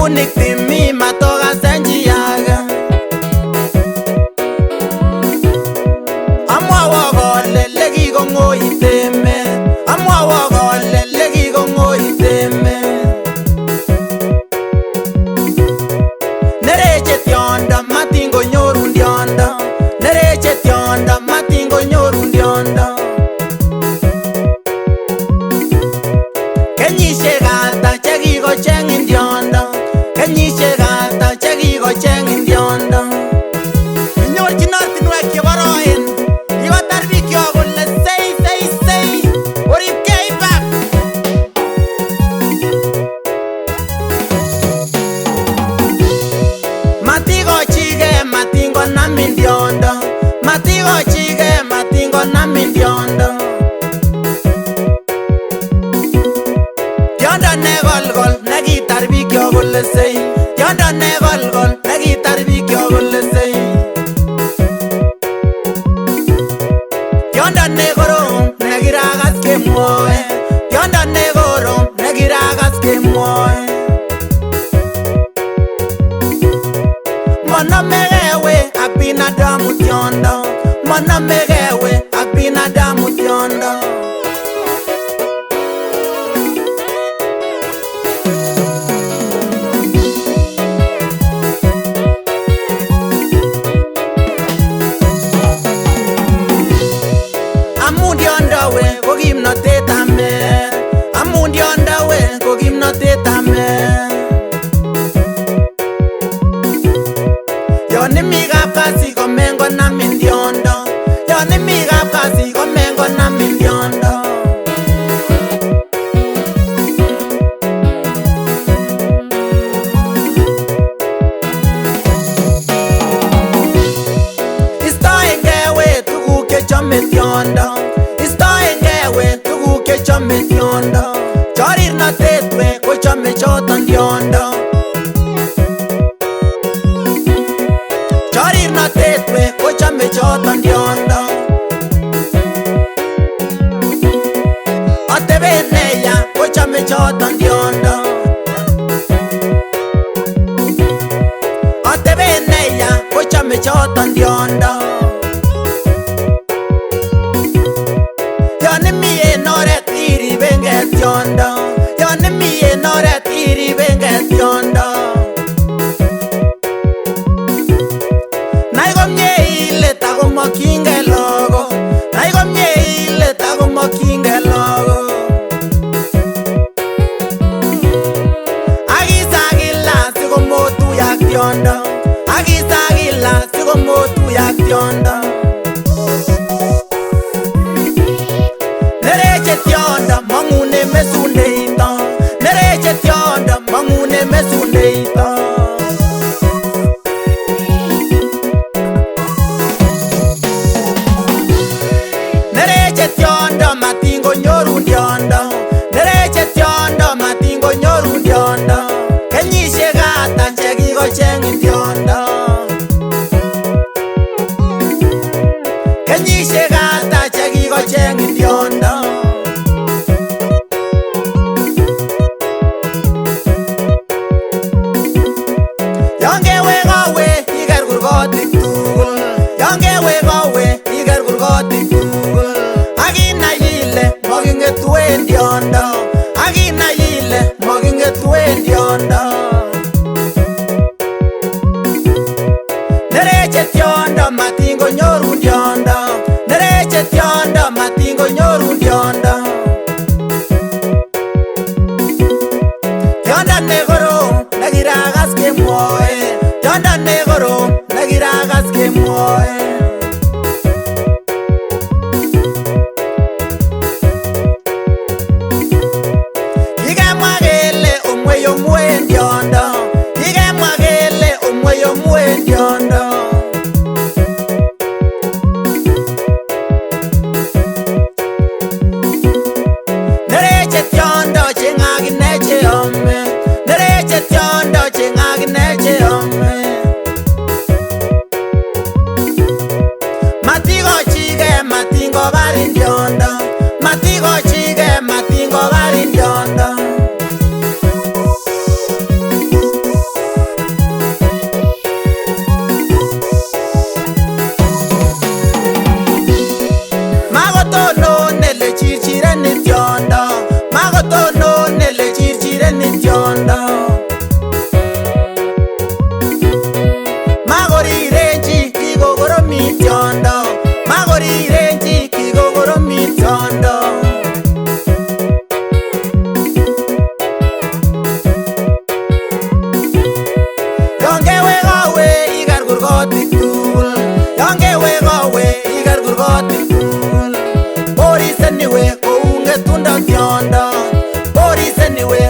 Eunik timi matoka senjiaga Amwawa kole lekikong'oi temet Amwawa kole lekikong'oi temet Nereche tiondo matin konyorun tiondo Nereche tiondo matin konyorun tiondo Kenyisiek ata chekikocheng'in tiondo Kenyisiek ata chekikocheng'in tiondo Inyorchin ortinwek cheboroen Kikotar bikyok kole sei Oripkei bak Matikochike matin konamin tiondo Matikochike matin konamin tiondo Tiondo nekolkol nekitar bikyok kole sei Tiondo nekolkol nekitar bikyok kole sei Tiondo nekorom nekirakas kemwoe Tiondo nekorom nekirakas kemwoe Monomekewe ak binadamu tiondo Monomekewe ak binadamu tiondo Amun tiondo we ko kimnotetab meet Amun tiondo we ko kimnotetab meet Yon imi kapkasi komen konamin tiondo Yon imi kapkasi komen konamin tiondo Istoengei we tuguk chechome tiondo Istoengei we tuguk chechome tiondo Chorirnotet we kochome choton tiondo Chorirnotet we kochome choton tiondo Atebet neya kochome choton tiondo Atebet neya kochome choton tiondo Yon imi en oret iribengei tiondo Yon imi en oret iribengei tiondo Nai komye ile takomokyingei lagok Nai komye ile takomokyingei lagok Akisakila sikomotuye ak tiondo Akisakila sikomotuye ak tiondo Nereche tiondo mang'une mesundeito Nereche tiondo mang'une mesundeito Nereche tiondo matin konyorun tiondo Nereche tiondo matin konyorun tiondo Kenyisiek ata chekikocheng'in tiondo Kenyisiek ata chekikocheng'in tiondo Yon kewe kowe iker kurgotik tugul Yon kewe kowe iker kurgotik tugul Akinai ile moking'etuen tiondo Akinai ile moking'etuen tiondo Nereche tiondo matin konyorun tiondo Nereche tiondo matin konyorun tiondo Tiondo nekorom nekirakas kemwoe Tiondo nekorom nekirakas kemwoe Kikemwa kele omweyomwen tiondo Kikemwa kele 'Omweyomwen tiondo' Nereche tiondo matin konyorun tiondo Nereche tiondo matin konyorun tiondo Yon kewe kowe iker kurgotik tugul Yon kewe kowe iker kurgotik tugul Akinai ile moking'etuen tiondo Akinai ile moking'etuen tiondo Nereche tiondo cheng'akine cheyome. Nereche tiondo cheng'akine cheyome. anyway